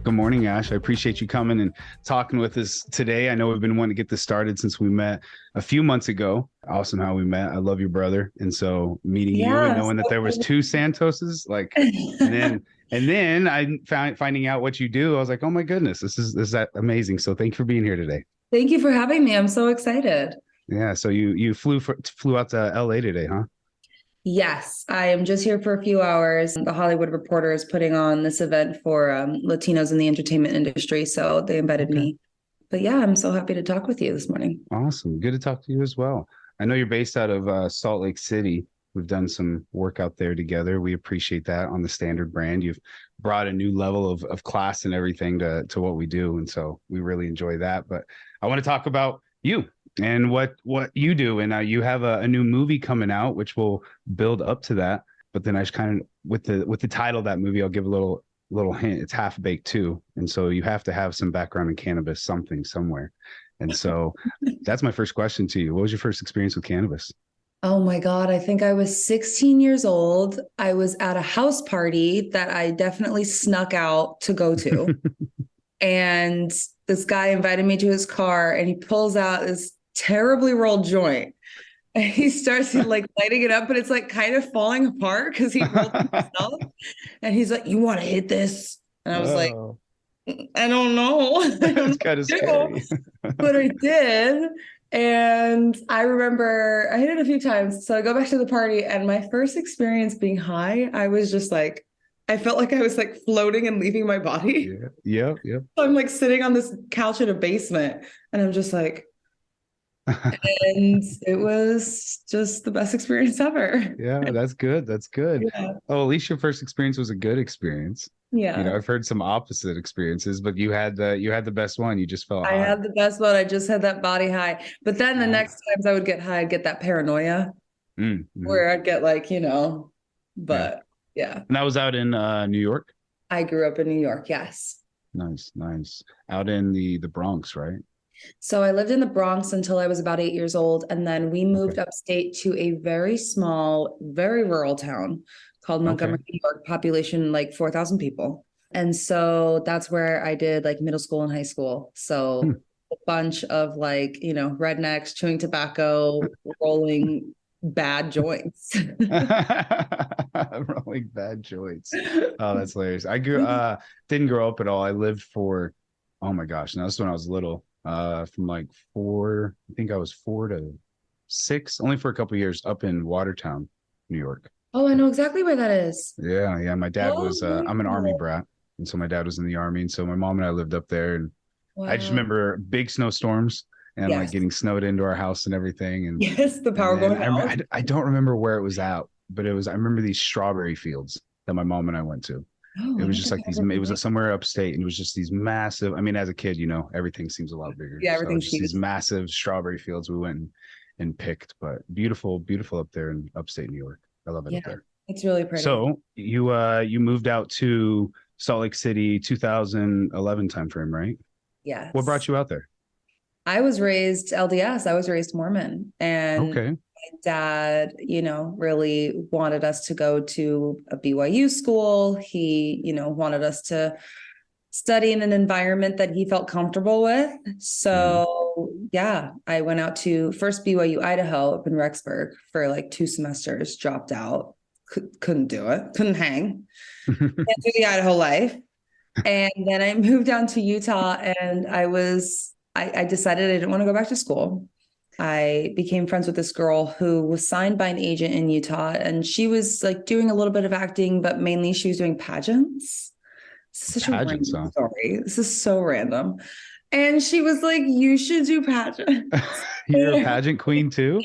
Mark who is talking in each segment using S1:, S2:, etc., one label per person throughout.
S1: Good morning, Ash. I appreciate you coming and talking with us today. I know we've been wanting to get this started since we met a few months ago. Awesome how we met. I love your brother. And so meeting you and knowing that there was two Santoses, like, and then finding out what you do, I was like, oh my goodness, this is that amazing. So thank you for being here today.
S2: Thank you for having me. I'm so excited.
S1: Yeah. So you flew out to LA today, huh?
S2: Yes, I am just here for a few hours. The Hollywood Reporter is putting on this event for Latinos in the entertainment industry. So they invited me. But yeah, I'm so happy to talk with you this morning.
S1: Awesome. Good to talk to you as well. I know you're based out of Salt Lake City. We've done some work out there together. We appreciate that on the Standard brand. You've brought a new level of class and everything to what we do. And so we really enjoy that. But I want to talk about you and what you do. And you have a new movie coming out, which will build up to that. But then I just kind of, with the title of that movie, I'll give a little hint. It's Half Baked too. And so you have to have some background in cannabis, somewhere. And so that's my first question to you. What was your first experience with cannabis?
S2: Oh my God. I think I was 16 years old. I was at a house party that I definitely snuck out to go to. And this guy invited me to his car and he pulls out this terribly rolled joint. And he starts like lighting it up, but it's like kind of falling apart because he rolled it himself. And he's like, "You want to hit this?" And I was like, "I don't know."
S1: That's kind of scary.
S2: But I did. And I remember I hit it a few times. So I go back to the party and my first experience being high, I was just like, I felt like I was like floating and leaving my body.
S1: Yeah.
S2: So I'm like sitting on this couch in a basement and I'm just like, and it was just the best experience ever.
S1: Yeah, that's good. That's good. Yeah. Oh, at least your first experience was a good experience.
S2: Yeah.
S1: You know, I've heard some opposite experiences, but you had the best one. You just felt high.
S2: I had the best one. I just had that body high. But then the next times I would get high, I'd get that paranoia where I'd get like, but yeah.
S1: And that was out in New York?
S2: I grew up in New York, yes.
S1: Nice. Out in the Bronx, right?
S2: So I lived in the Bronx until I was about 8 years old. And then we moved upstate to a very small, very rural town called Montgomery, New York, population like 4,000 people. And so that's where I did like middle school and high school. So a bunch of like, rednecks chewing tobacco, rolling bad joints.
S1: Rolling bad joints. Oh, that's hilarious. I didn't grow up at all. I lived for, oh my gosh, now this is when I was little. From like 4, I think I was 4 to 6, only for a couple of years up in Watertown, New York.
S2: Oh, I know exactly where that is.
S1: Yeah. My dad was, I'm an Army brat. And so my dad was in the Army. And so my mom and I lived up there. And I just remember big snowstorms and like getting snowed into our house and everything. And
S2: the power going out.
S1: I don't remember where it was at, but I remember these strawberry fields that my mom and I went to. It was just like it was somewhere upstate and it was just these massive, I mean, as a kid, everything seems a lot bigger.
S2: Yeah, everything's
S1: just these massive strawberry fields we went and picked, but beautiful up there in upstate New York. I love it up there.
S2: It's really pretty.
S1: So you moved out to Salt Lake City 2011 timeframe, right?
S2: Yes.
S1: What brought you out there?
S2: I was raised LDS. I was raised Mormon. And my dad, really wanted us to go to a BYU school. He, wanted us to study in an environment that he felt comfortable with. So I went out to first BYU Idaho up in Rexburg for like 2 semesters, dropped out, couldn't do it, couldn't hang, can't do the Idaho life. And then I moved down to Utah and I decided I didn't want to go back to school. I became friends with this girl who was signed by an agent in Utah, and she was like doing a little bit of acting, but mainly she was doing pageants. Such a random story. This is so random. And she was like, "You should do pageants."
S1: You're a pageant queen too?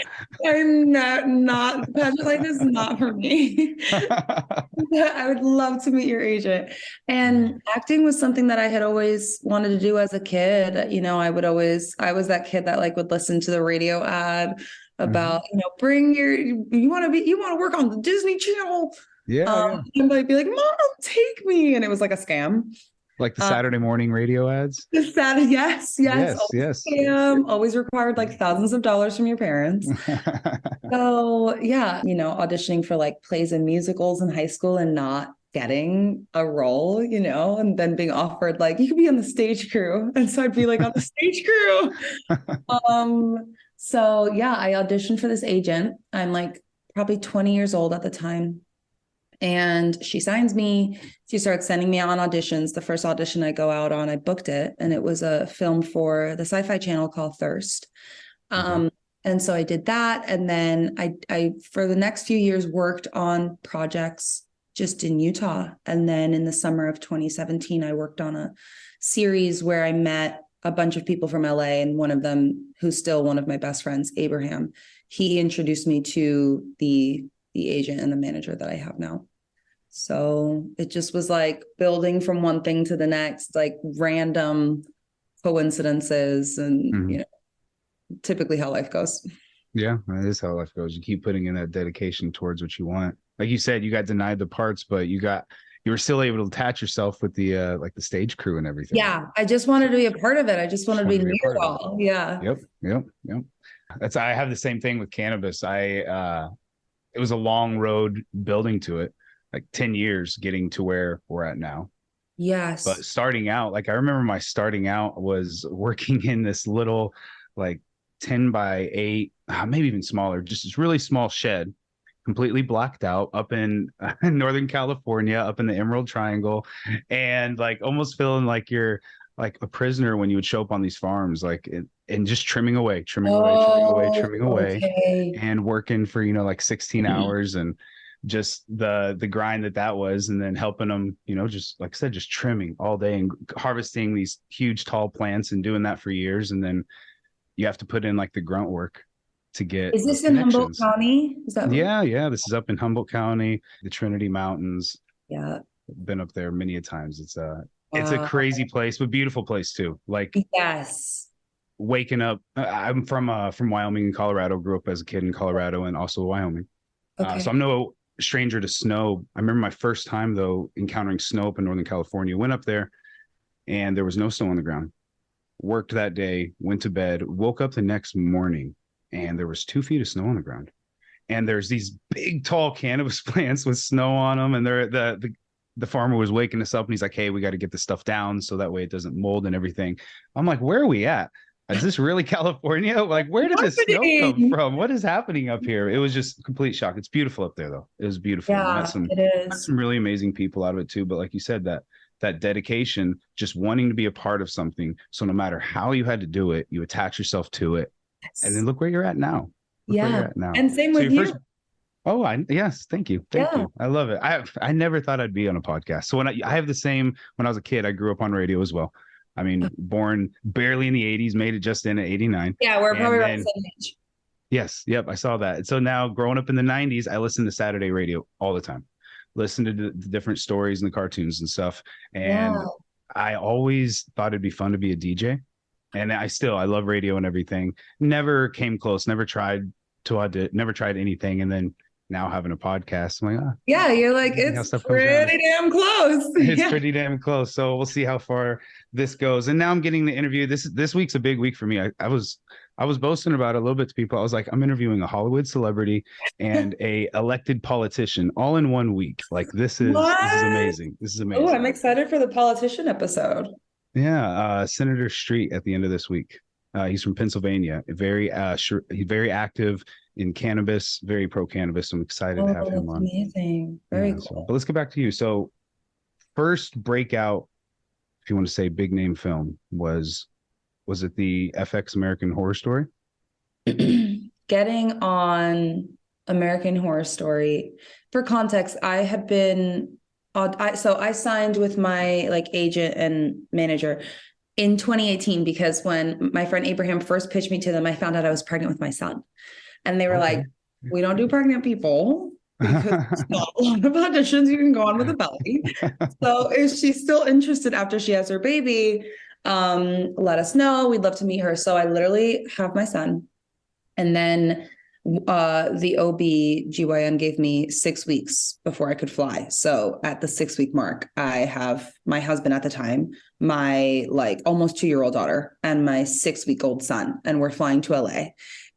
S2: I'm not pageant life is not for me. I would love to meet your agent. And acting was something that I had always wanted to do as a kid. I was that kid that like would listen to the radio ad about, you want to work on the Disney Channel.
S1: Yeah.
S2: And I'd be like, "Mom, take me." And it was like a scam.
S1: Like the Saturday morning radio ads?
S2: Yes. Always required like thousands of dollars from your parents. So auditioning for like plays and musicals in high school and not getting a role, you know, and then being offered like, you could be on the stage crew. And so I'd be like on the stage crew. So yeah, I auditioned for this agent. I'm like probably 20 years old at the time. And she signs me. She starts sending me on auditions. The first audition I go out on, I booked it. And it was a film for the Sci-Fi Channel called Thirst. And so I did that. And then I, for the next few years, worked on projects just in Utah. And then in the summer of 2017, I worked on a series where I met a bunch of people from LA. And one of them, who's still one of my best friends, Abraham, he introduced me to the agent and the manager that I have now. So it just was like building from one thing to the next, like random coincidences and, you know, typically how life goes.
S1: Yeah, that is how life goes. You keep putting in that dedication towards what you want. Like you said, you got denied the parts, but you were still able to attach yourself with the like the stage crew and everything.
S2: Yeah, I just wanted to be a part of it. I just wanted to be near it all. Yeah.
S1: Yep. I have the same thing with cannabis. It was a long road building to it, like 10 years getting to where we're at now.
S2: Yes.
S1: But starting out, like I remember my starting out was working in this little like 10 by 8, maybe even smaller, just this really small shed, completely blacked out up in Northern California, up in the Emerald Triangle, and like almost feeling like you're like a prisoner when you would show up on these farms, like and just trimming away, and working for, like 16 hours and just the grind that was, and then helping them, just like I said, just trimming all day and harvesting these huge tall plants and doing that for years. And then you have to put in like the grunt work to get.
S2: Is this in Humboldt County? Is that
S1: yeah. This is up in Humboldt County, the Trinity Mountains.
S2: Yeah.
S1: Been up there many a times. It's a crazy place, but beautiful place too. Like,
S2: yes.
S1: Waking up. I'm from Wyoming and Colorado, grew up as a kid in Colorado and also Wyoming.
S2: Okay.
S1: So I'm no stranger to snow. I remember my first time though, encountering snow up in Northern California. Went up there and there was no snow on the ground. Worked that day, went to bed, woke up the next morning and there was 2 feet of snow on the ground. And there's these big, tall cannabis plants with snow on them. And the farmer was waking us up and he's like, hey, we got to get this stuff down so that way it doesn't mold and everything. I'm like, where are we at? Is this really California? Like, where did this snow come from? What is happening up here? It was just a complete shock. It's beautiful up there, though. It was beautiful.
S2: Yeah, it is.
S1: Met some really amazing people out of it, too. But like you said, that dedication, just wanting to be a part of something. So no matter how you had to do it, you attach yourself to it. Yes. And then look where you're at now.
S2: And same with you.
S1: Yes. Thank you. Thank you. I love it. I never thought I'd be on a podcast. So when I have the same, when I was a kid, I grew up on radio as well. I mean, born barely in the 80s, made it just in at 89.
S2: Yeah, we're probably around the same age.
S1: Yes. Yep. I saw that. So now growing up in the 90s, I listened to Saturday radio all the time. Listen to the different stories and the cartoons and stuff. And I always thought it'd be fun to be a DJ. And I love radio and everything. Never came close, never tried anything. And then now having a podcast, I'm like,
S2: yeah, you're like, it's pretty damn close.
S1: It's pretty damn close. So we'll see how far this goes. And now I'm getting the interview. This week's a big week for me. I was boasting about it a little bit to people. I was like, I'm interviewing a Hollywood celebrity and a elected politician all in 1 week. Like this is amazing. This is amazing.
S2: Oh, I'm excited for the politician episode.
S1: Yeah, Senator Street at the end of this week. He's from Pennsylvania. He's very active in cannabis, very pro cannabis. I'm excited to have him on.
S2: Amazing. Very cool.
S1: So, but let's get back to you. So first breakout, if you want to say big name film, was it the FX American Horror Story?
S2: Getting on American Horror Story. For context, I signed with my agent and manager in 2018 because when my friend Abraham first pitched me to them, I found out I was pregnant with my son. And they were like, we don't do pregnant people because it's not a lot of auditions. You can go on with a belly. So if she's still interested after she has her baby, let us know. We'd love to meet her. So I literally have my son. And then the OB-GYN gave me 6 weeks before I could fly. So at the 6-week mark, I have my husband at the time, my almost 2-year-old daughter, and my 6-week-old son. And we're flying to LA.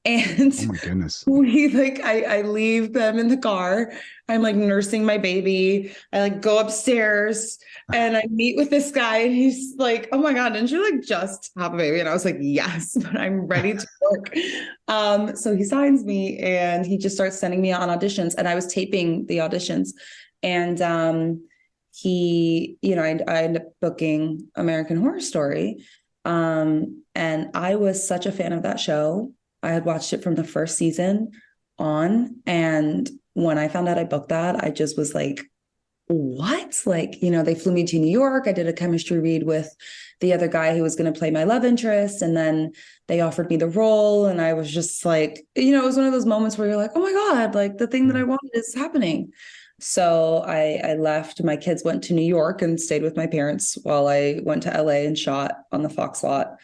S2: And
S1: oh my goodness.
S2: we like, I leave them in the car. I'm like nursing my baby. I like go upstairs and I meet with this guy and he's like, oh my God, didn't you like just have a baby? And I was like, yes, but I'm ready to work. So he signs me and he just starts sending me on auditions, and I was taping the auditions. And he, you know, I ended up booking American Horror Story. And I was such a fan of that show. I had watched it from the first season on. And when I found out I booked that, I just was like, what? Like, you know, they flew me to New York. I did a chemistry read with the other guy who was going to play my love interest. And then they offered me the role. And I was just like, you know, it was one of those moments where you're like, oh my God, like the thing that I wanted is happening. So I left. My kids went to New York and stayed with my parents while I went to LA and shot on the Fox lot.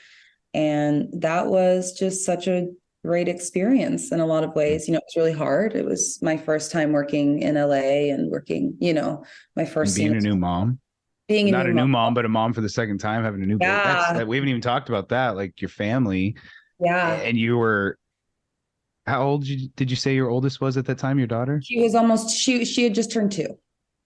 S2: And that was just such a great experience in a lot of ways. You know, it was really hard. It was my first time working in LA and working, you know, my first
S1: being a new mom.
S2: Being
S1: not a new mom, but a mom for the second time, having a new baby. That we haven't even talked about that. Like your family.
S2: Yeah.
S1: And you were, how old did you say your oldest was at that time, your daughter?
S2: She was almost, she had just turned 2.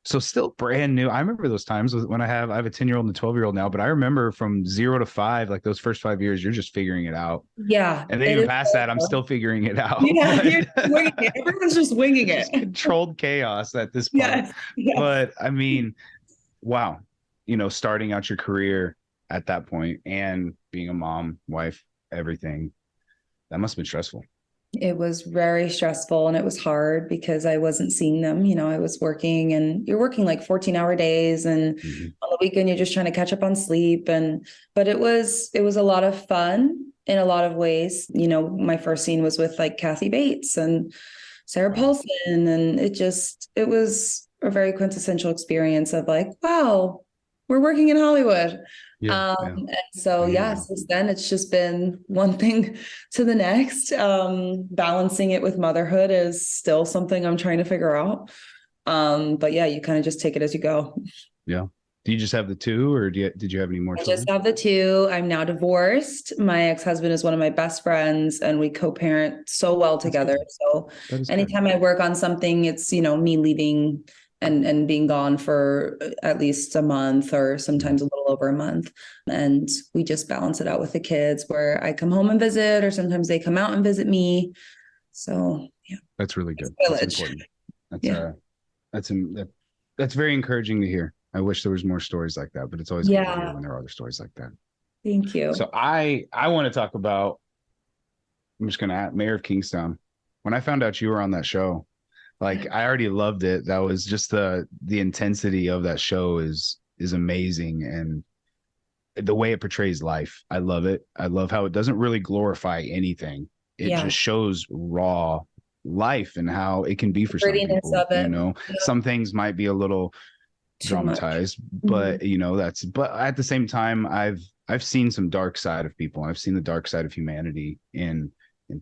S1: So still brand new. I remember those times when I have a 10-year-old and a 12-year-old now, but I remember from 0 to 5, like those first 5 years, you're just figuring it out.
S2: Yeah.
S1: And then even past that, I'm still figuring it out.
S2: Yeah, you're winging it. Everyone's just winging it.
S1: Controlled chaos at this point.
S2: Yes. Yes.
S1: But I mean, wow, you know, starting out your career at that point and being a mom, wife, everything, that must have been stressful.
S2: It was very stressful and it was hard because I wasn't seeing them. You know, I was working, and you're working like 14-hour days, and on the weekend you're just trying to catch up on sleep. But it was a lot of fun in a lot of ways. You know, my first scene was with like Kathy Bates and Sarah Paulson, and it was a very quintessential experience of like, wow, we're working in Hollywood. And so, since then it's just been one thing to the next. Balancing it with motherhood is still something I'm trying to figure out. But yeah, you kind of just take it as you go.
S1: Yeah. Do you just have the 2, or did you have any more?
S2: I just have the 2. I'm now divorced. My ex-husband is one of my best friends, and we co-parent so well together. So anytime I work on something, it's, you know, me leaving and being gone for at least a month, or sometimes a little over a month. And we just balance it out with the kids, where I come home and visit, or sometimes they come out and visit me. So yeah.
S1: That's really good. That's important. That's very encouraging to hear. I wish there was more stories like that, but it's always good to hear when there are other stories like that.
S2: Thank you.
S1: So I want to talk about, I'm just going to add Mayor of Kingstown. When I found out you were on that show, like I already loved it. That was just the intensity of that show is amazing. And the way it portrays life, I love it. I love how it doesn't really glorify anything. It just shows raw life and how it can be for some people. You know, some things might be a little dramatized, but you know, but at the same time, I've seen some dark side of people. I've seen the dark side of humanity in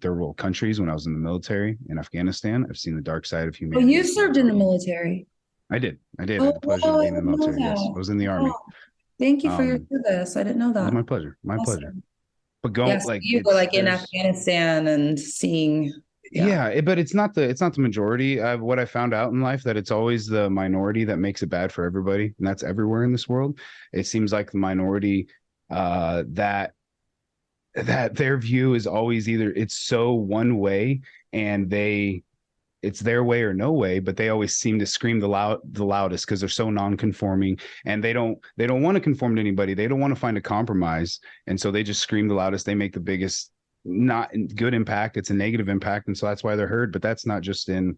S1: third world countries. When I was in the military in Afghanistan, I've seen the dark side of humanity.
S2: Well, you served in the military.
S1: I did. I had the pleasure of being in the military. Yes, I was in the Army.
S2: Thank you for your service. I didn't know that.
S1: It was my pleasure. My pleasure. But
S2: you were like in Afghanistan and seeing.
S1: But it's not the majority. What I found out in life, that it's always the minority that makes it bad for everybody, and that's everywhere in this world. It seems like the minority that their view is always either it's so one way and it's their way or no way, but they always seem to scream the loudest because they're so non-conforming, and they don't want to conform to anybody. They don't want to find a compromise, and so they just scream the loudest. They make the biggest not good impact. It's a negative impact, and so that's why they're heard. But that's not just in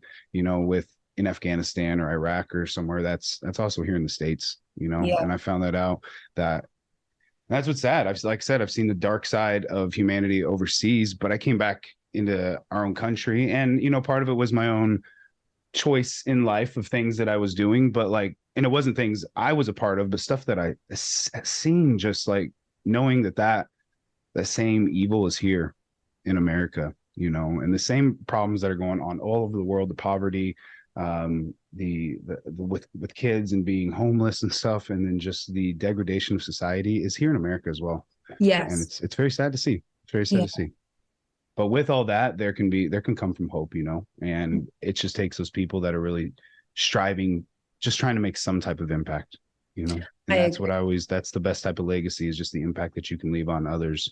S1: Afghanistan or Iraq or somewhere. That's also here in the States, you know. And I found that out. That's what's sad. Like I said, I've seen the dark side of humanity overseas, but I came back into our own country, and part of it was my own choice in life of things that I was doing, but and it wasn't things I was a part of, but stuff that I seen, just like knowing that same evil is here in America, and the same problems that are going on all over the world, the poverty, with kids and being homeless and stuff, and then just the degradation of society is here in America as well.
S2: Yes.
S1: And it's very sad to see. It's very sad to see. But with all that, there can come from hope, you know, and it just takes those people that are really striving, just trying to make some type of impact, you know. And that's the best type of legacy, is just the impact that you can leave on others,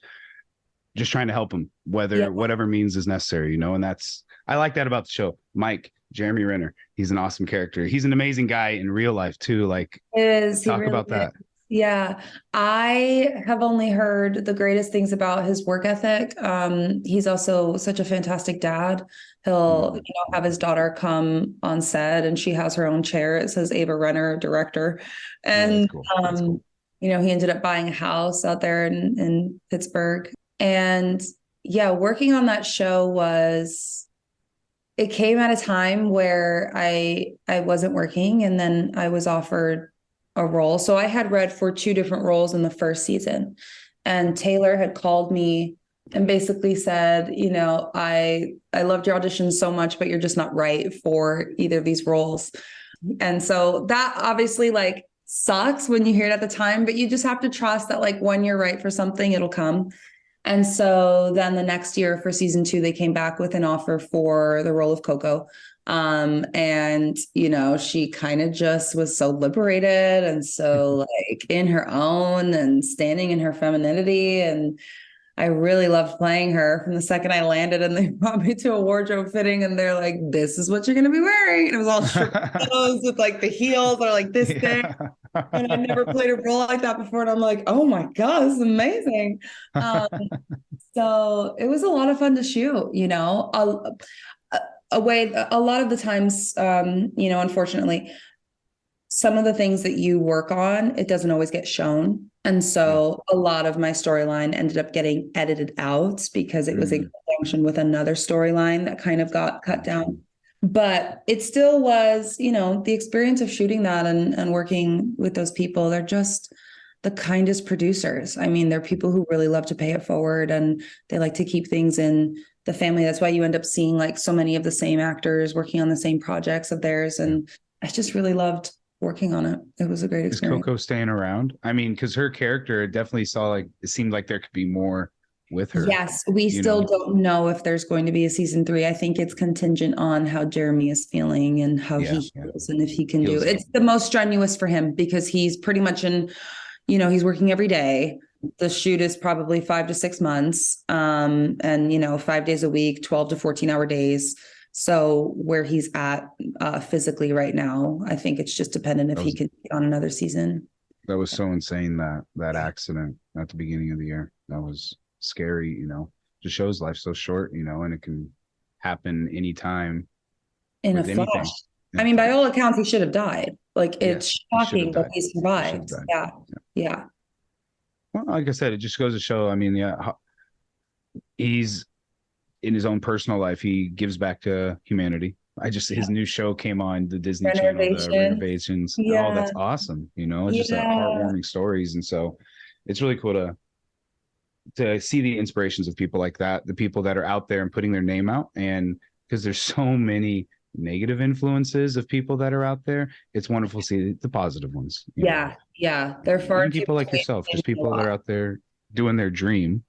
S1: just trying to help them, whatever means is necessary, you know. And I like that about the show. Mike, Jeremy Renner, he's an awesome character. He's an amazing guy in real life too. Like, talk about that.
S2: Yeah, I have only heard the greatest things about his work ethic. He's also such a fantastic dad. He'll, have his daughter come on set, and she has her own chair. It says Ava Renner, director. And, that's cool. He ended up buying a house out there in Pittsburgh. And yeah, working on that show it came at a time where I wasn't working, and then I was offered a role. So I had read for 2 different roles in the first season, and Taylor had called me and basically said, I loved your audition so much, but you're just not right for either of these roles. And so that obviously sucks when you hear it at the time, but you just have to trust that when you're right for something, it'll come. And so then the next year for season 2, they came back with an offer for the role of Coco. And she kind of just was so liberated and so in her own and standing in her femininity. And I really loved playing her from the second I landed, and they brought me to a wardrobe fitting, and they're like, this is what you're going to be wearing. And it was all short clothes with the heels that are this thick. And I never played a role like that before. And I'm like, oh my God, this is amazing. So it was a lot of fun to shoot, a lot of the times, unfortunately, some of the things that you work on, it doesn't always get shown. And so a lot of my storyline ended up getting edited out because it was in conjunction with another storyline that kind of got cut down. But it still was, the experience of shooting that and working with those people. They're just the kindest producers. I mean, they're people who really love to pay it forward, and they like to keep things in the family. That's why you end up seeing so many of the same actors working on the same projects of theirs. And I just really loved working on it. It was a great experience.
S1: Is Coco staying around? I mean, because her character definitely it seemed like there could be more with her.
S2: Yes, we still don't know if there's going to be a season 3. I think it's contingent on how Jeremy is feeling and how he heals and if he can do it. It's the most strenuous for him because he's pretty much he's working every day. The shoot is probably 5 to 6 months, and 5 days a week, 12 to 14-hour days. So where he's at physically right now, I think it's just dependent if he can be on another season.
S1: That was so insane, that accident at the beginning of the year. That was scary, just shows life's so short, and it can happen anytime.
S2: In a flash. I mean, by all accounts, he should have died. It's shocking that he survived. Yeah.
S1: Well, like I said, it just goes to show, I mean, he's in his own personal life, he gives back to humanity. His new show came on the Disney Channel, the Renovations. Yeah. Oh, that's awesome. It's just heartwarming stories. And so it's really cool to see the inspirations of people like that, the people that are out there and putting their name out. And because there's so many negative influences of people that are out there, it's wonderful to see the positive ones.
S2: Yeah. They're far
S1: people like yourself, just people that are out there doing their dream,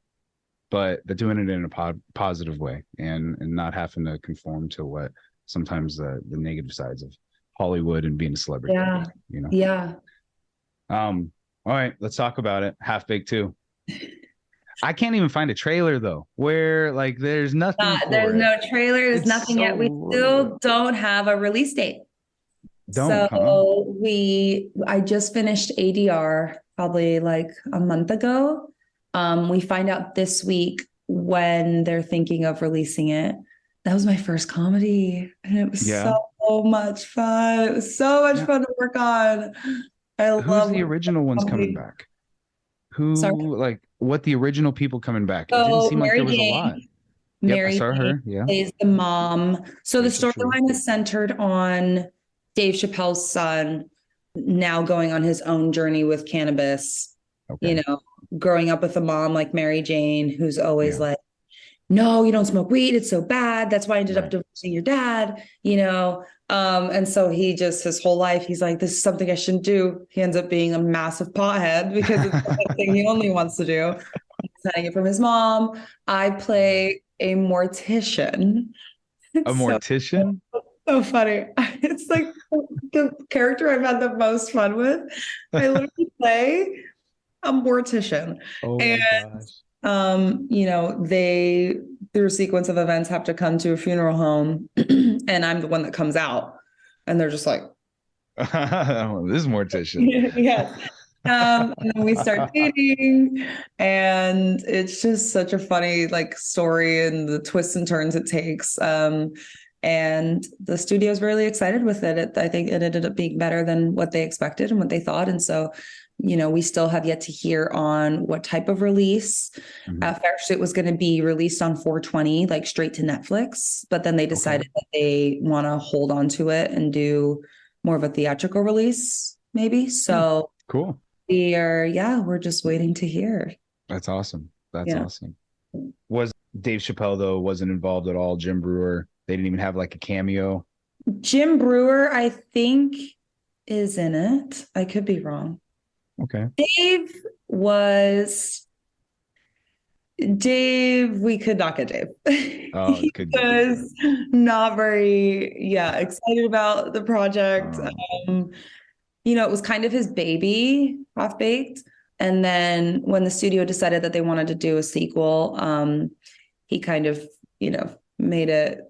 S1: but they're doing it in a positive way and not having to conform to what sometimes the negative sides of Hollywood and being a celebrity.
S2: Yeah.
S1: All right, let's talk about it. Half Baked 2. I can't even find a trailer though, where there's nothing.
S2: There's no trailer. There's nothing yet. We still don't have a release date. I just finished ADR probably a month ago. We find out this week when they're thinking of releasing it. That was my first comedy, and it was so much fun. It was so much fun to work on.
S1: Who's the original ones coming back? What the original people coming back? It didn't seem
S2: Mary
S1: like there was a lot.
S2: Mary
S1: I saw her. Yeah,
S2: plays the mom. So the storyline is centered on Dave Chappelle's son now going on his own journey with cannabis. Okay. Growing up with a mom like Mary Jane, who's always no, you don't smoke weed. It's so bad. That's why I ended up divorcing your dad, and so he just, his whole life, he's like, this is something I shouldn't do. He ends up being a massive pothead because it's the thing he only wants to do. He's hiding it from his mom. I play a mortician.
S1: A
S2: So,
S1: mortician?
S2: so funny. It's like the character I've had the most fun with. I literally play a mortician.
S1: Oh
S2: And
S1: my gosh.
S2: they through a sequence of events have to come to a funeral home and I'm the one that comes out. And they're just like,
S1: This is mortician.
S2: yes. And then we start dating, and it's just such a funny like story and the twists and turns it takes. And the studio's really excited with it. I think it ended up being better than what they expected and what they thought. And so, we still have yet to hear on what type of release. At first, it was going to be released on 4/20, like straight to Netflix, but then they decided that they want to hold on to it and do more of a theatrical release, maybe. So
S1: cool.
S2: we're just waiting to hear.
S1: That's awesome. That's awesome. Was Dave Chappelle, though, wasn't involved at all? Jim Brewer, they didn't even have like a cameo?
S2: Jim Brewer, I think, is in it. I could be wrong.
S1: Okay.
S2: Dave, we could not get Dave.
S1: Oh,
S2: he was not very, excited about the project. It was kind of his baby, Half-Baked. And then when the studio decided that they wanted to do a sequel, he kind of, made it.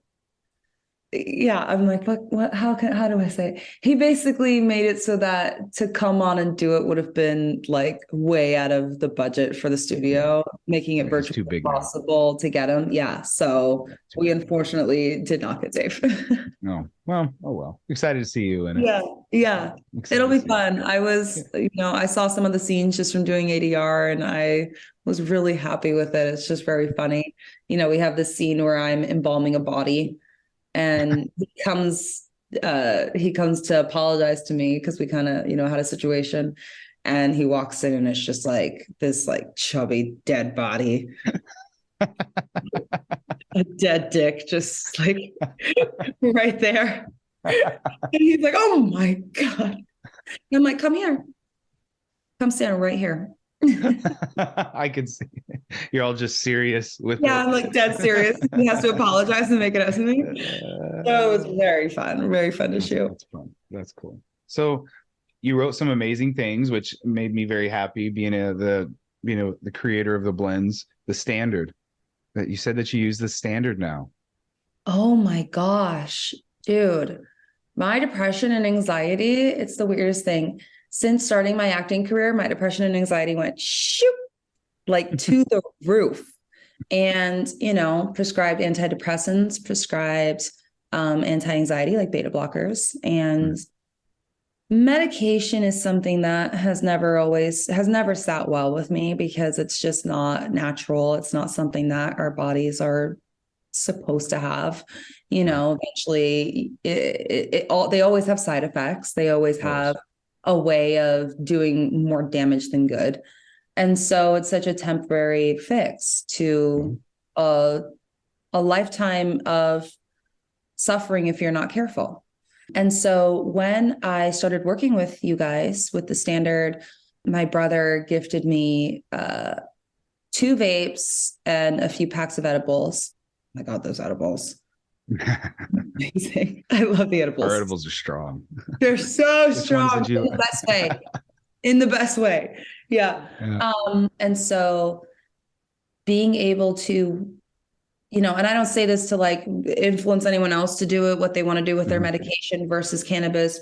S2: Yeah, I'm like, what, how do I say it? He basically made it so that to come on and do it would have been like way out of the budget for the studio, making it virtually impossible to get him. Yeah. So we unfortunately did not get Dave.
S1: No. Well, oh well. Excited to see you in it.
S2: Yeah. Yeah. It'll be fun. I was, I saw some of the scenes just from doing ADR and I was really happy with it. It's just very funny. We have this scene where I'm embalming a body. And he comes to apologize to me because we kind of, had a situation, and he walks in and it's just like this like chubby dead body, a dead dick, just like right there. And he's like, "Oh my God." And I'm like, "Come here. Come stand right here."
S1: I can see you're all just serious with it.
S2: I'm like dead serious. He has to apologize and make it up to me. So it was very fun to shoot.
S1: That's fun. That's cool. So you wrote some amazing things, which made me very happy being the creator of the blends, the standard. That you said that you use the standard now.
S2: Oh my gosh, dude. My depression and anxiety, it's the weirdest thing. Since starting my acting career, my depression and anxiety went shoot, like to the roof. And, prescribed antidepressants, prescribed anti-anxiety, like beta blockers. And medication is something that has never sat well with me because it's just not natural. It's not something that our bodies are supposed to have. Eventually they always have side effects. They always have a way of doing more damage than good. And so it's such a temporary fix to a lifetime of suffering if you're not careful. And so when I started working with you guys with the standard, my brother gifted me 2 vapes and a few packs of edibles. Oh my God, those edibles. Amazing. I love the edibles.
S1: Our edibles are strong.
S2: They're so strong in the best way. In the best way. Yeah. And so being able to, and I don't say this to like influence anyone else to do it, what they want to do with their medication versus cannabis,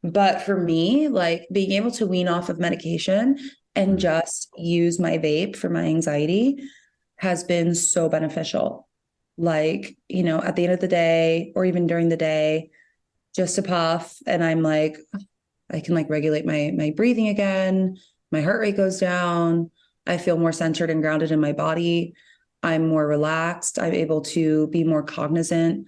S2: but for me, like being able to wean off of medication and just use my vape for my anxiety has been so beneficial. Like, at the end of the day or even during the day, just a puff. And I'm like, I can like regulate my breathing again. My heart rate goes down. I feel more centered and grounded in my body. I'm more relaxed. I'm able to be more cognizant.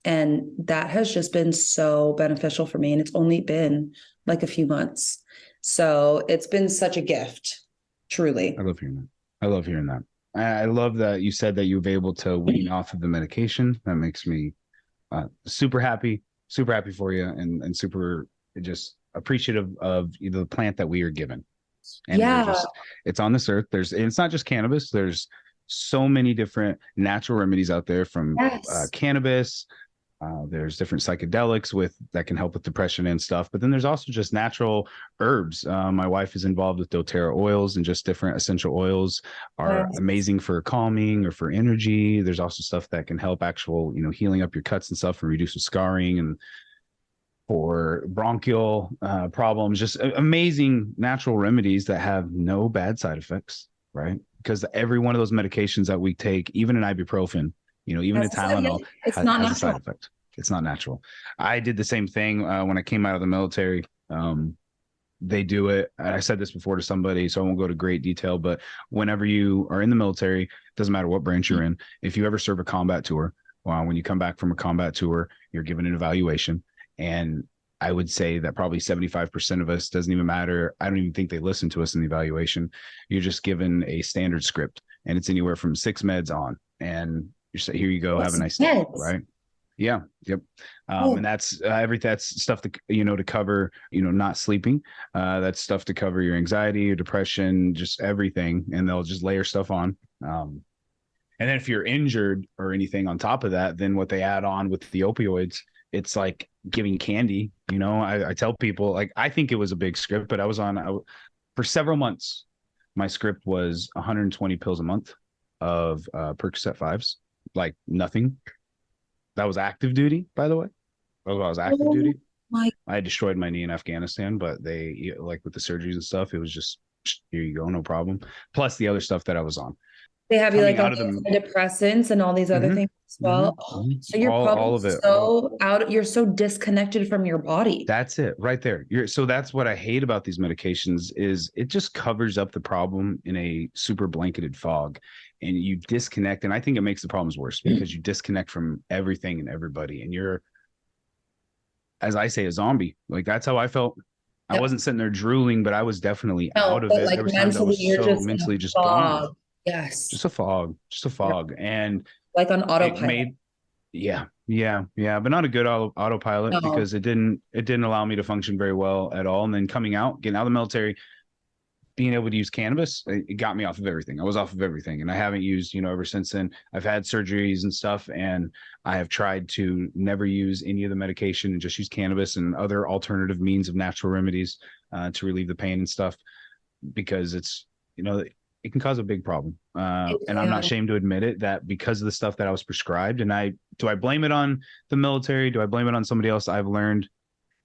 S2: And that has just been so beneficial for me. And it's only been like a few months. So it's been such a gift, truly.
S1: I love hearing that. I love that you said that you were able to wean off of the medication. That makes me super happy for you and super just appreciative of the plant that we are given. And it's on this earth. It's not just cannabis. There's so many different natural remedies out there from
S2: Yes.
S1: cannabis. There's different psychedelics that can help with depression and stuff. But then there's also just natural herbs. My wife is involved with doTERRA oils, and just different essential oils are
S2: Yes.
S1: amazing for calming or for energy. There's also stuff that can help actual, healing up your cuts and stuff and reduce the scarring, and for bronchial problems, just amazing natural remedies that have no bad side effects, right? Because every one of those medications that we take, even an ibuprofen, even a Tylenol,
S2: it's not
S1: has
S2: natural.
S1: a side effect. It's not natural. I did the same thing when I came out of the military. They do it. I said this before to somebody, so I won't go to great detail, but whenever you are in the military, doesn't matter what branch you're in, if you ever serve a combat tour, when you come back from a combat tour, you're given an evaluation. And I would say that probably 75% of us, doesn't even matter. I don't even think they listen to us in the evaluation. You're just given a standard script, and it's anywhere from 6 meds on. And you say, here you go, have a nice day, right? Yeah. Yep. And that's that's stuff to, to cover, not sleeping. That's stuff to cover your anxiety, your depression, just everything. And they'll just layer stuff on. And then if you're injured or anything on top of that, then what they add on with the opioids, it's like giving candy. I tell people, like, I think it was a big script, but I was on for several months. My script was 120 pills a month of Percocet 5s, like nothing. That was active duty, by the way. I was active duty. I destroyed my knee in Afghanistan, but they, like with the surgeries and stuff, it was just, here you go, no problem. Plus the other stuff that I was on.
S2: They have you like on antidepressants and all these other things as well. So you're
S1: all of it.
S2: You're so disconnected from your body.
S1: That's it right there. So that's what I hate about these medications, is it just covers up the problem in a super blanketed fog, and you disconnect. And I think it makes the problems worse because you disconnect from everything and everybody. And you're, as I say, a zombie. Like, that's how I felt. I wasn't sitting there drooling, but I was definitely out of it.
S2: Like,
S1: there was times I was so mentally just gone.
S2: Yes.
S1: Just a fog. And
S2: like on autopilot.
S1: But not a good autopilot, because it didn't allow me to function very well at all. And then getting out of the military, being able to use cannabis, it got me off of everything. I was off of everything, and I haven't used, ever since then. I've had surgeries and stuff, and I have tried to never use any of the medication and just use cannabis and other alternative means of natural remedies to relieve the pain and stuff, because it's, it can cause a big problem. And I'm not ashamed to admit it, that because of the stuff that I was prescribed, and do I blame it on the military? Do I blame it on somebody else? I've learned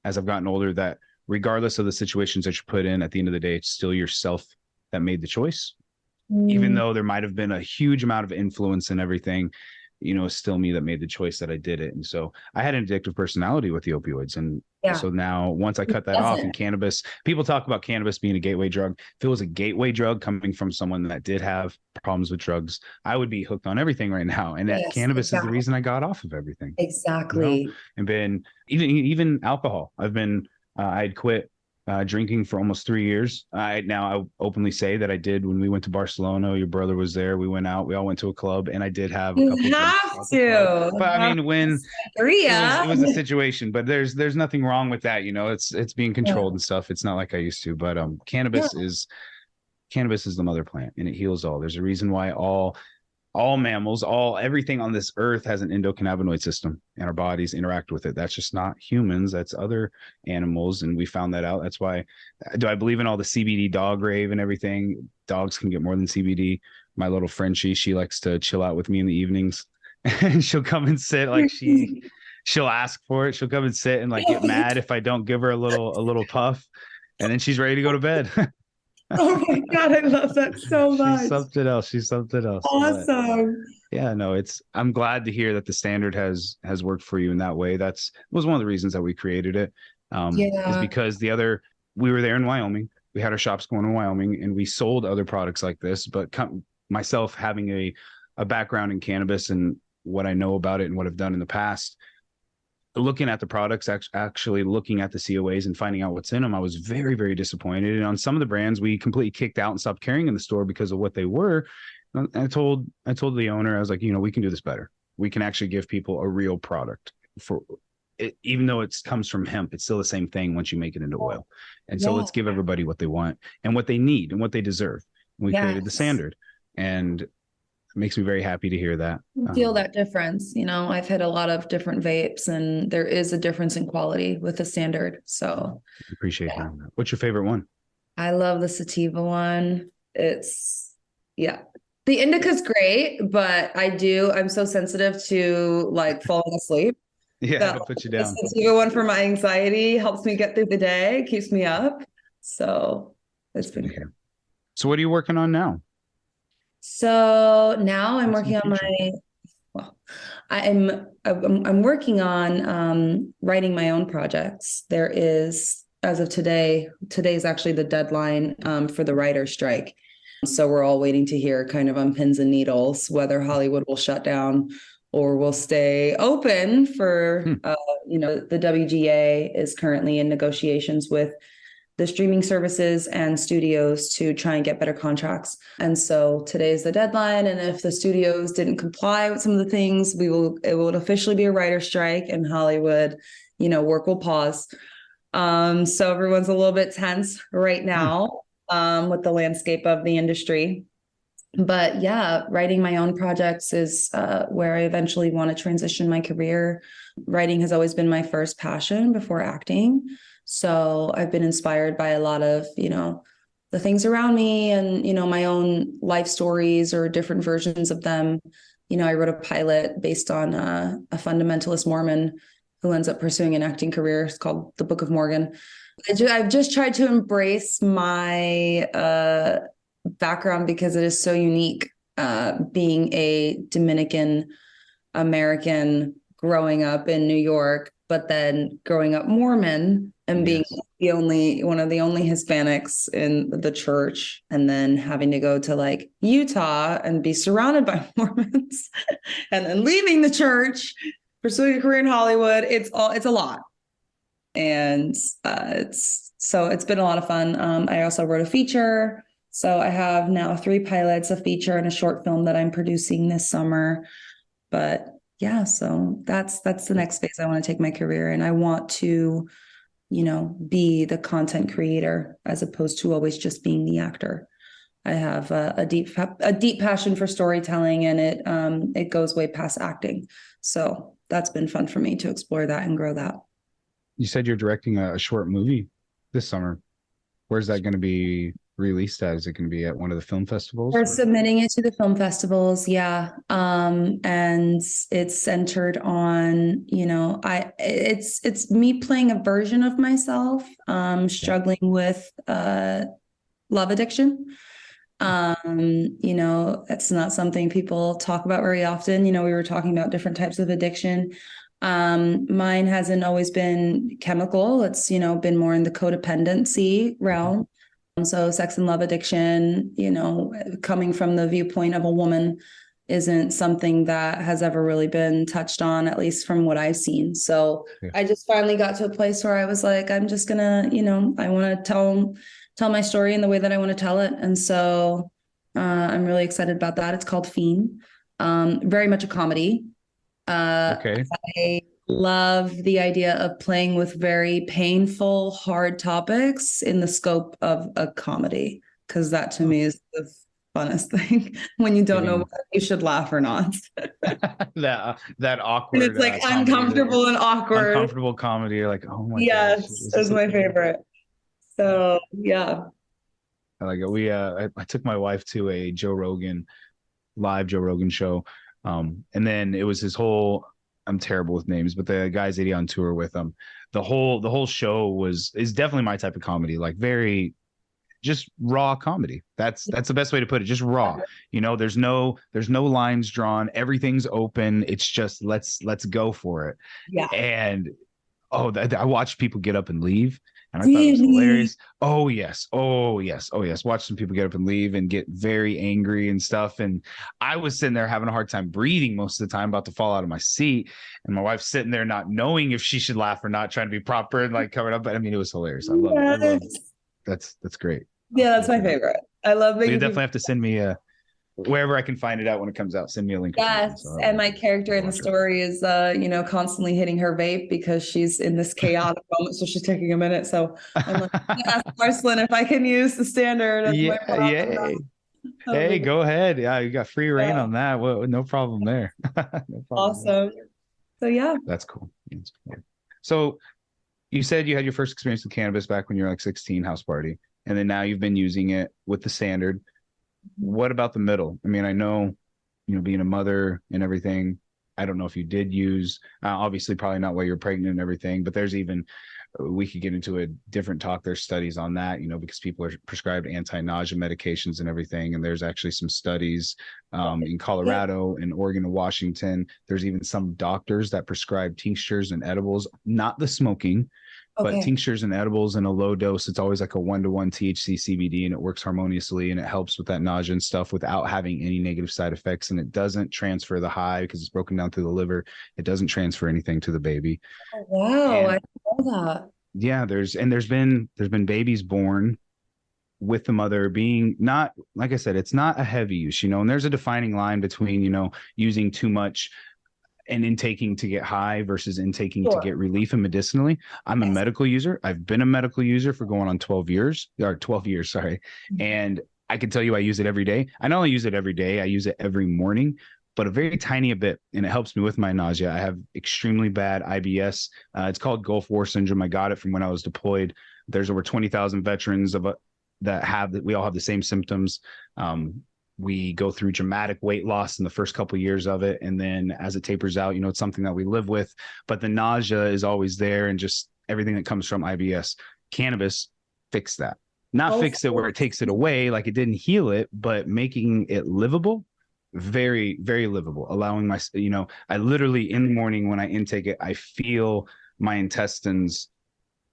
S1: as I've gotten older that regardless of the situations that you're put in, at the end of the day, it's still yourself that made the choice. Even though there might have been a huge amount of influence and everything, it's still me that made the choice that I did it. And so I had an addictive personality with the opioids. And so now, once I cut that off, and cannabis, people talk about cannabis being a gateway drug. If it was a gateway drug coming from someone that did have problems with drugs, I would be hooked on everything right now. And that cannabis is the reason I got off of everything.
S2: Exactly.
S1: And been even alcohol. I had quit drinking for almost 3 years. I openly say that I did when we went to Barcelona. Your brother was there. We went out. We all went to a club, and I did have a couple.
S2: You have to.
S1: But I mean, when it was a situation, but there's nothing wrong with that. It's being controlled and stuff. It's not like I used to. But cannabis is the mother plant, and it heals all. There's a reason why all mammals, everything on this earth has an endocannabinoid system, and our bodies interact with it. That's just not humans. That's other animals. And we found that out. That's why, do I believe in all the CBD dog rave and everything? Dogs can get more than CBD. My little Frenchie, she likes to chill out with me in the evenings, and she'll come and sit, like she'll ask for it. She'll come and sit and like get mad if I don't give her a little puff, and then she's ready to go to bed.
S2: Oh my God, I love that so much.
S1: She's something else.
S2: Awesome.
S1: I'm glad to hear that the standard has worked for you in that way. That was one of the reasons that we created it. Is because we were there in Wyoming. We had our shops going in Wyoming, and we sold other products like this. But myself having a background in cannabis and what I know about it and what I've done in the past, looking at the products, actually looking at the COAs and finding out what's in them, I was very, very disappointed. And on some of the brands, we completely kicked out and stopped carrying in the store because of what they were. And I told the owner, I was like, we can do this better. We can actually give people a real product for it, even though it comes from hemp. It's still the same thing once you make it into oil. And so let's give everybody what they want and what they need and what they deserve. We created the standard, and makes me very happy to hear that.
S2: Feel that difference. I've hit a lot of different vapes, and there is a difference in quality with the standard. So
S1: appreciate hearing that. What's your favorite one?
S2: I love the sativa one. The indica's great, but I'm so sensitive to like falling asleep.
S1: Yeah, so to put you down.
S2: The sativa one for my anxiety helps me get through the day, keeps me up. So it's been good.
S1: So what are you working on now?
S2: So now I'm working on I'm working on writing my own projects. There is, as of today's actually the deadline for the writer's strike. So we're all waiting to hear kind of on pins and needles whether Hollywood will shut down or will stay open for, the WGA is currently in negotiations with the streaming services and studios to try and get better contracts. And so today is the deadline. And if the studios didn't comply with some of the things, it will officially be a writer's strike, and Hollywood, work will pause. So everyone's a little bit tense right now with the landscape of the industry. But yeah, writing my own projects is where I eventually want to transition my career. Writing has always been my first passion before acting. So I've been inspired by a lot of, the things around me and, my own life stories or different versions of them. I wrote a pilot based on a fundamentalist Mormon who ends up pursuing an acting career. It's called The Book of Mormon. I've just tried to embrace my background because it is so unique, being a Dominican American growing up in New York, but then growing up Mormon and being one of the only Hispanics in the church, and then having to go to like Utah and be surrounded by Mormons and then leaving the church, pursuing a career in Hollywood. It's a lot. And it's been a lot of fun. I also wrote a feature. So I have now 3 pilots, a feature, and a short film that I'm producing this summer. But yeah, so that's the next phase I want to take my career. And I want to, be the content creator as opposed to always just being the actor. I have a deep passion for storytelling, and it goes way past acting. So that's been fun for me to explore that and grow that.
S1: You said you're directing a short movie this summer. Where's that going to be released at? Is it going to be at one of the film festivals?
S2: We're submitting it to the film festivals. Yeah. And it's centered on, it's me playing a version of myself, struggling with, love addiction. It's not something people talk about very often. We were talking about different types of addiction. Mine hasn't always been chemical. It's, been more in the codependency realm. So sex and love addiction, coming from the viewpoint of a woman isn't something that has ever really been touched on, at least from what I've seen. So I just finally got to a place where I was like, I'm just gonna, I want to tell my story in the way that I want to tell it. And so I'm really excited about that. It's called Fiend. Very much a comedy. I love the idea of playing with very painful, hard topics in the scope of a comedy, because that to me is the funnest thing when you don't know whether you should laugh or not.
S1: that awkward.
S2: And it's like uncomfortable and awkward.
S1: Uncomfortable comedy. You're like, oh my gosh.
S2: Yes, it's my favorite. So yeah.
S1: I like it. I took my wife to a live Joe Rogan show. And then it was his whole, I'm terrible with names, but the guys that he on tour with him, the whole show is definitely my type of comedy, like very just raw comedy. That's the best way to put it. Just raw. There's no lines drawn. Everything's open. It's just let's go for it. Yeah. And I watched people get up and leave. And I thought it was hilarious. Oh yes. Watch some people get up and leave and get very angry and stuff. And I was sitting there having a hard time breathing most of the time, about to fall out of my seat. And my wife's sitting there not knowing if she should laugh or not, trying to be proper and like covered up. But I mean, it was hilarious. I love it. That's great.
S2: Yeah, that's my favorite. I love it.
S1: You definitely have to send me wherever I can find it out when it comes out. Send me a link.
S2: Yes, and my character in the story is, constantly hitting her vape because she's in this chaotic moment, so she's taking a minute. So I'm like, ask Marcelin if I can use the standard.
S1: Yeah. Hey,
S2: Um,
S1: go ahead. Yeah, you got free reign
S2: yeah,
S1: on that. Well, no problem there. No problem there.
S2: awesome. So yeah.
S1: That's cool. That's cool. So you said you had your first experience with cannabis back when you were like 16, house party, and then now you've been using it with the standard. What about the middle? I mean, I know, being a mother and everything, I don't know if you did use, obviously probably not while you're pregnant and everything, but there's even, we could get into a different talk. There's studies on that, because people are prescribed anti-nausea medications and everything. And there's actually some studies in
S2: Yeah.
S1: Colorado and Oregon and Washington. There's even some doctors that prescribe tinctures and edibles, not the smoking, but
S2: Okay.
S1: tinctures and edibles in a low dose. It's always like a 1-to-1 THC CBD, and it works harmoniously, and it helps with that nausea and stuff without having any negative side effects. And it doesn't transfer the high because it's broken down through the liver. It doesn't transfer anything to the baby.
S2: Oh, wow. I
S1: And
S2: didn't know that.
S1: yeah, there's been babies born with the mother being not, like I said, it's not a heavy use, and there's a defining line between, using too much and intaking to get high versus intaking to
S2: Sure.
S1: get relief and medicinally. I'm a
S2: Yes.
S1: medical user. I've been a medical user for going on 12 years, or 12 years, sorry.
S2: Mhm.
S1: And I can tell you I use it every day. I not only use it every day, I use it every morning, but a very tiny bit. And it helps me with my nausea. I have extremely bad IBS. It's called Gulf War syndrome. I got it from when I was deployed. There's over 20,000 veterans that we all have the same symptoms. We go through dramatic weight loss in the first couple of years of it, and then as it tapers out, it's something that we live with, but the nausea is always there, and just everything that comes from IBS. Cannabis fix that, not
S2: Oh,
S1: fix it where it takes it away, like it didn't heal it, but making it livable, very very livable, allowing I literally in the morning when I intake it, I feel my intestines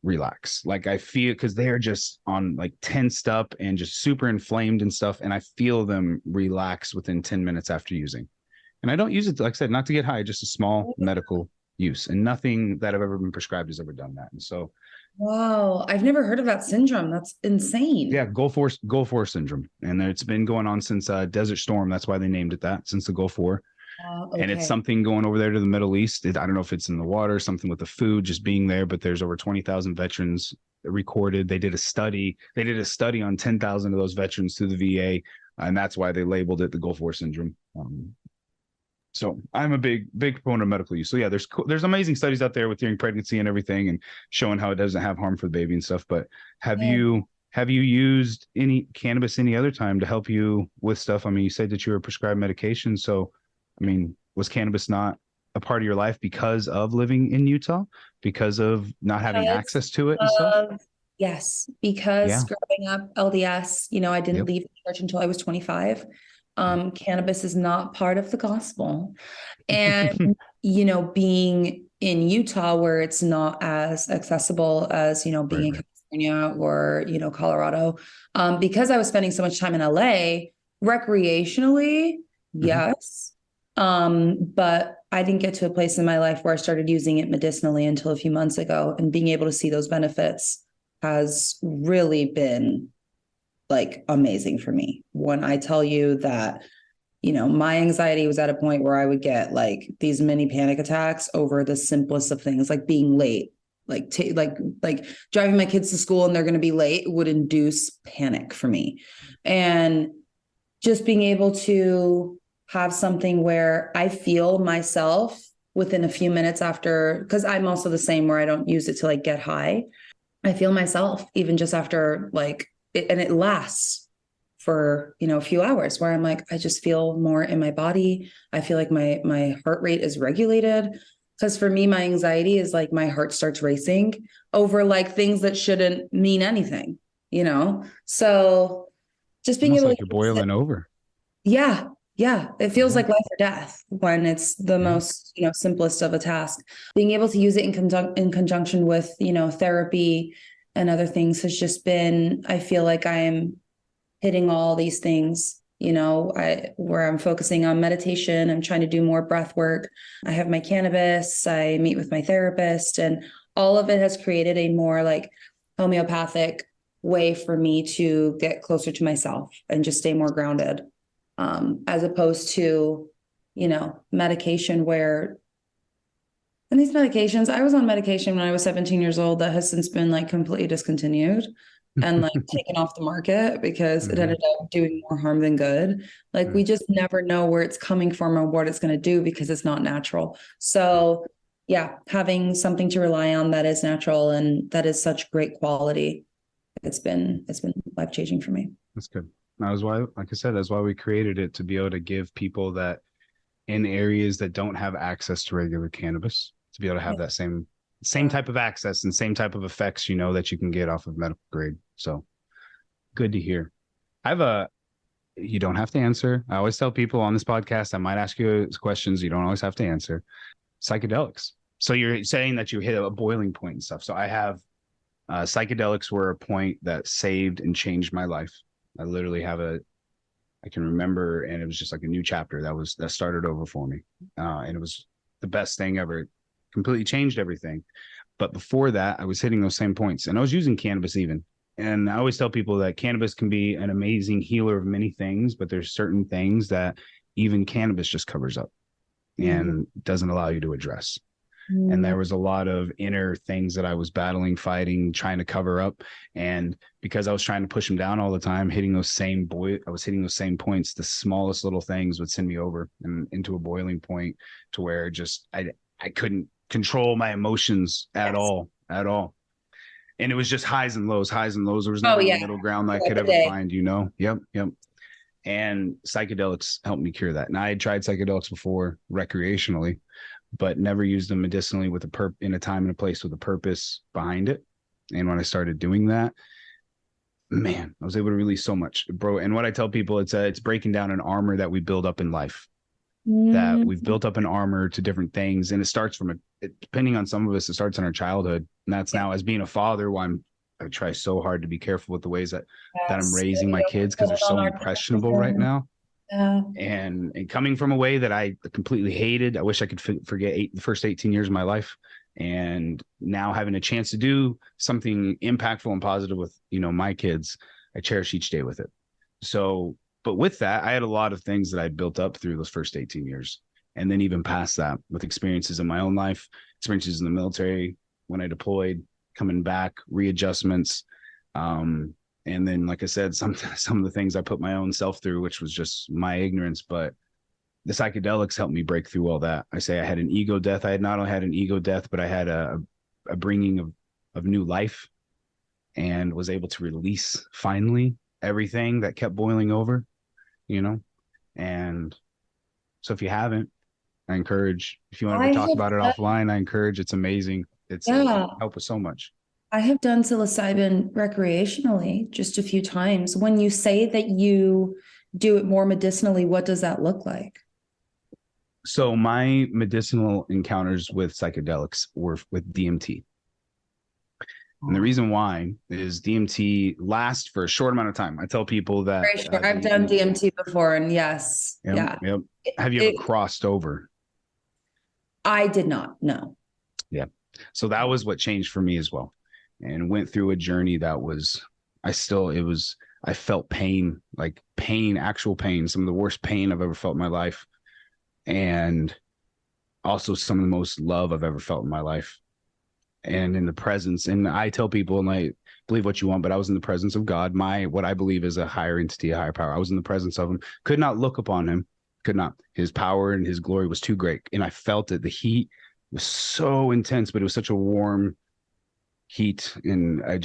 S1: relax. Like I feel, because they're just on like tensed up and just super inflamed and stuff. And I feel them relax within 10 minutes after using. And I don't use it, like I said, not to get high, just a small medical use. And nothing that I've ever been prescribed has ever done that. And so,
S2: wow. I've never heard of that syndrome. That's
S1: yeah,
S2: insane.
S1: Gulf War syndrome. And it's been going on since Desert Storm. That's why they named it that, since the Gulf War. And it's
S2: Okay.
S1: something going over there to the Middle East. I don't know if it's in the water, something with the food, just being there, but there's over 20,000 veterans recorded. They did a study. They did a study on 10,000 of those veterans through the VA, and that's why they labeled it the Gulf War syndrome. So I'm a big proponent of medical use. So yeah, there's amazing studies out there with during pregnancy and everything, and showing how it doesn't have harm for the baby and stuff. But have
S2: Yeah.
S1: you have you used any cannabis any other time to help you with stuff? I mean, you said that you were prescribed medication, so I mean, was cannabis not a part of your life because of living in Utah, because of not having
S2: Because
S1: access to it and stuff?
S2: yes, because
S1: Yeah.
S2: growing up LDS, I didn't
S1: Yep.
S2: leave the church until I was 25. Cannabis is not part of the gospel. And, being in Utah where it's not as accessible as, being
S1: Right,
S2: in
S1: right.
S2: California or, Colorado, because I was spending so much time in LA recreationally,
S1: Hmm.
S2: yes. But I didn't get to a place in my life where I started using it medicinally until a few months ago, and being able to see those benefits has really been like amazing for me. When I tell you that, my anxiety was at a point where I would get like these mini panic attacks over the simplest of things, like being late, like driving my kids to school and they're going to be late would induce panic for me. And just being able to have something where I feel myself within a few minutes after, because I'm also the same where I don't use it to like get high. I feel myself even just after like it, and it lasts for a few hours where I'm like, I just feel more in my body. I feel like my heart rate is regulated. Because for me, my anxiety is like my heart starts racing over like things that shouldn't mean anything. So just being
S1: Almost
S2: able to
S1: like you're
S2: use it,
S1: boiling over.
S2: yeah, yeah, it feels
S1: Yeah.
S2: like life or death when it's the
S1: Yeah.
S2: most simplest of a task. Being able to use it in conjunction with therapy and other things has just been, I feel like I am hitting all these things, where I'm focusing on meditation. I'm trying to do more breath work. I have my cannabis. I meet with my therapist, and all of it has created a more like homeopathic way for me to get closer to myself and just stay more grounded, as opposed to, medication where, and these medications, I was on medication when I was 17 years old that has since been like completely discontinued. and like taken off the market because it ended up doing more harm than good. Like we just never know where it's coming from or what it's going to do because it's not natural. So yeah, having something to rely on that is natural and that is such great quality. It's been life-changing for me.
S1: That's good. That was why, like I said, that's why we created it, to be able to give people that in areas that don't have access to regular cannabis, to be able to have that same type of access and same type of effects, you know, that you can get off of medical grade. So good to hear. You don't have to answer. I always tell people on this podcast, I might ask you questions you don't always have to answer. Psychedelics. So you're saying that you hit a boiling point and stuff. So I have psychedelics were a point that saved and changed my life. I literally have I can remember, and it was just like a new chapter that started over for me. And it was the best thing ever. It completely changed everything. But before that, I was hitting those same points, and I was using cannabis even. And I always tell people that cannabis can be an amazing healer of many things, but there's certain things that even cannabis just covers up and doesn't allow you to address. And there was a lot of inner things that I was battling, fighting, trying to cover up. And because I was trying to push them down all the time, I was hitting those same points. The smallest little things would send me over and into a boiling point to where just I couldn't control my emotions at all. And it was just highs and lows. There was no middle ground that I could ever find, you know? Yep. And psychedelics helped me cure that. And I had tried psychedelics before recreationally, but never used them medicinally with in a time and a place with a purpose behind it. And when I started doing that, man, I was able to release so much, bro. And what I tell people, it's breaking down an armor that we build up in life, that we've built up an armor to different things. And it starts from depending on some of us, it starts in our childhood. And that's now, as being a father, why I try so hard to be careful with the ways that I'm raising my kids, because they're so impressionable right now. And coming from a way that I completely hated, I wish I could forget the first 18 years of my life. And now having a chance to do something impactful and positive with, you know, my kids, I cherish each day with it. So, but with that, I had a lot of things that I built up through those first 18 years. And then even past that, with experiences in my own life, experiences in the military, when I deployed, coming back, readjustments, and then, like I said, some of the things I put my own self through, which was just my ignorance, but the psychedelics helped me break through all that. I say I had an ego death. I had not only had an ego death, but I had a bringing of new life, and was able to release finally everything that kept boiling over, you know? And so if you haven't, I encourage, if you want to talk about it offline, I encourage. It's amazing. It's helped us so much.
S2: I have done psilocybin recreationally just a few times. When you say that you do it more medicinally, what does that look like?
S1: So my medicinal encounters with psychedelics were with DMT. And the reason why is DMT lasts for a short amount of time. I tell people that
S2: very sure. I've done DMT before, and yes.
S1: Yep. Have you ever crossed over?
S2: I did not, no.
S1: Yeah. So that was what changed for me as well. And went through a journey that was, I felt pain, actual pain, some of the worst pain I've ever felt in my life. And also some of the most love I've ever felt in my life. And in the presence, and I tell people, and I believe what you want, but I was in the presence of God, what I believe is a higher entity, a higher power. I was in the presence of him, could not look upon him, could not. His power and his glory was too great. And I felt it. The heat was so intense, but it was such a warm heat, and I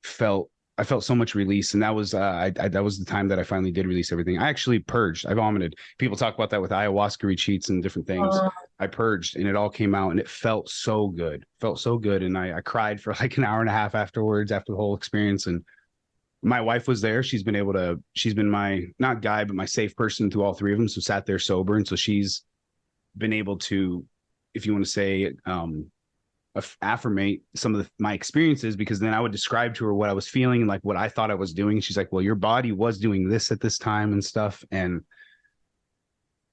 S1: felt so much release. And that was that was the time that I finally did release everything. I actually purged. I vomited. People talk about that with ayahuasca retreats and different things. I purged, and it all came out, and it felt so good. And I cried for like an hour and a half afterwards, after the whole experience. And my wife was there. She's been my, not guide, but my safe person through all three of them. So sat there sober. And so she's been able to, if you want to say, affirmate some of my experiences, because then I would describe to her what I was feeling and like what I thought I was doing. She's like, well, your body was doing this at this time and stuff. And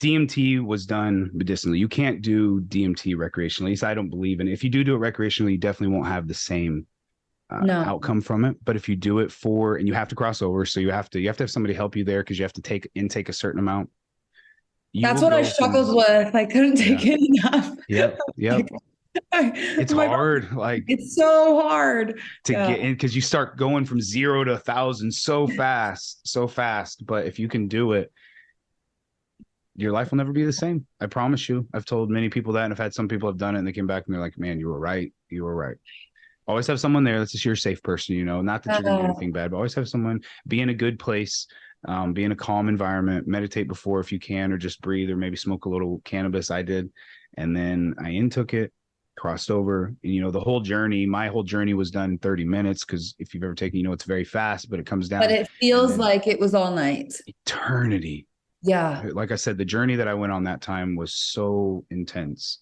S1: DMT was done medicinally. You can't do DMT recreationally. At least I don't believe in it. If you do it recreationally, you definitely won't have the same outcome from it. But if you do it and you have to cross over, so you have to have somebody help you there, because you have to intake a certain amount.
S2: That's what I struggled with. I couldn't take it enough.
S1: Yep. It's hard. Like,
S2: it's so hard
S1: to get in, because you start going from 0 to 1,000 so fast. But if you can do it, your life will never be the same. I promise you. I've told many people that, and I've had some people have done it and they came back and they're like, man, you were right. You were right. Always have someone there that's just your safe person, you know, not that you're going to do anything bad, but always have someone, be in a good place, be in a calm environment, meditate before if you can, or just breathe, or maybe smoke a little cannabis. I did. And then I intook it, crossed over, and, you know, my whole journey was done in 30 minutes. Cause if you've ever taken, you know, it's very fast, but it comes down.
S2: But it feels like it was all night.
S1: Eternity.
S2: Yeah.
S1: Like I said, the journey that I went on that time was so intense.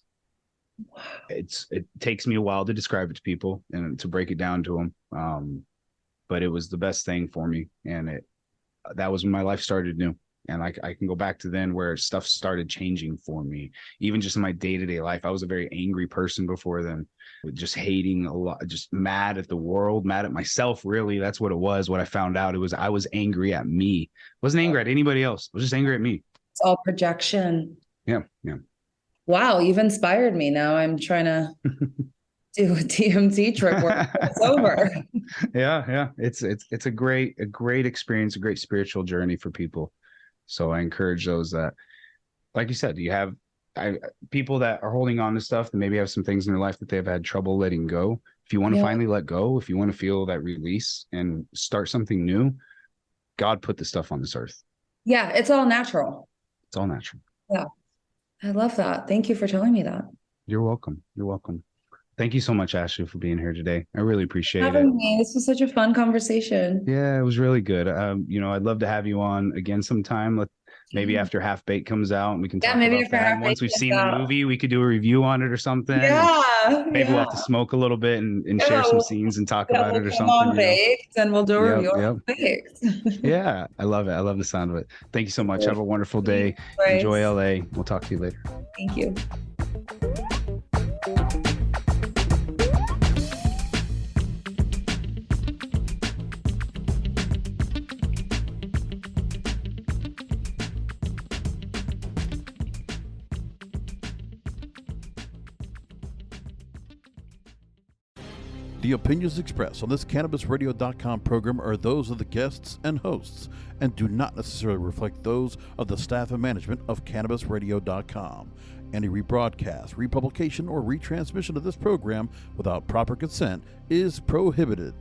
S1: Wow. It takes me a while to describe it to people and to break it down to them. But it was the best thing for me. And that was when my life started new. And I can go back to then where stuff started changing for me, even just in my day-to-day life. I was a very angry person before then, with just hating a lot, just mad at the world, mad at myself. Really, that's what it was. What I found out, I was angry at me. I wasn't angry at anybody else. I was just angry at me.
S2: It's all projection.
S1: Yeah.
S2: Wow, you've inspired me. Now I'm trying to do a DMT trip where it's over.
S1: Yeah. It's a great experience, a great spiritual journey for people. So I encourage those that, like you said, you have people that are holding on to stuff that maybe have some things in their life that they've had trouble letting go. If you want to finally let go, if you want to feel that release and start something new, God put the stuff on this earth. Yeah,
S2: it's all natural.
S1: It's all natural.
S2: Yeah. I love that. Thank you for telling me that.
S1: You're welcome. Thank you so much, Ashley, for being here today. I really appreciate it.
S2: This was such a fun conversation.
S1: Yeah, it was really good. You know, I'd love to have you on again sometime. Maybe after Half Baked comes out, and we can talk about that. Once we've seen the movie, we could do a review on it or something.
S2: Yeah.
S1: Maybe we'll have to smoke a little bit and share some scenes and talk about it or something.
S2: On Baked, and we'll do a review on Baked.
S1: Yeah, I love it. I love the sound of it. Thank you so much. Have a wonderful day. Enjoy LA. We'll talk to you later.
S2: Thank you.
S3: The opinions expressed on this CannabisRadio.com program are those of the guests and hosts and do not necessarily reflect those of the staff and management of CannabisRadio.com. Any rebroadcast, republication, or retransmission of this program without proper consent is prohibited.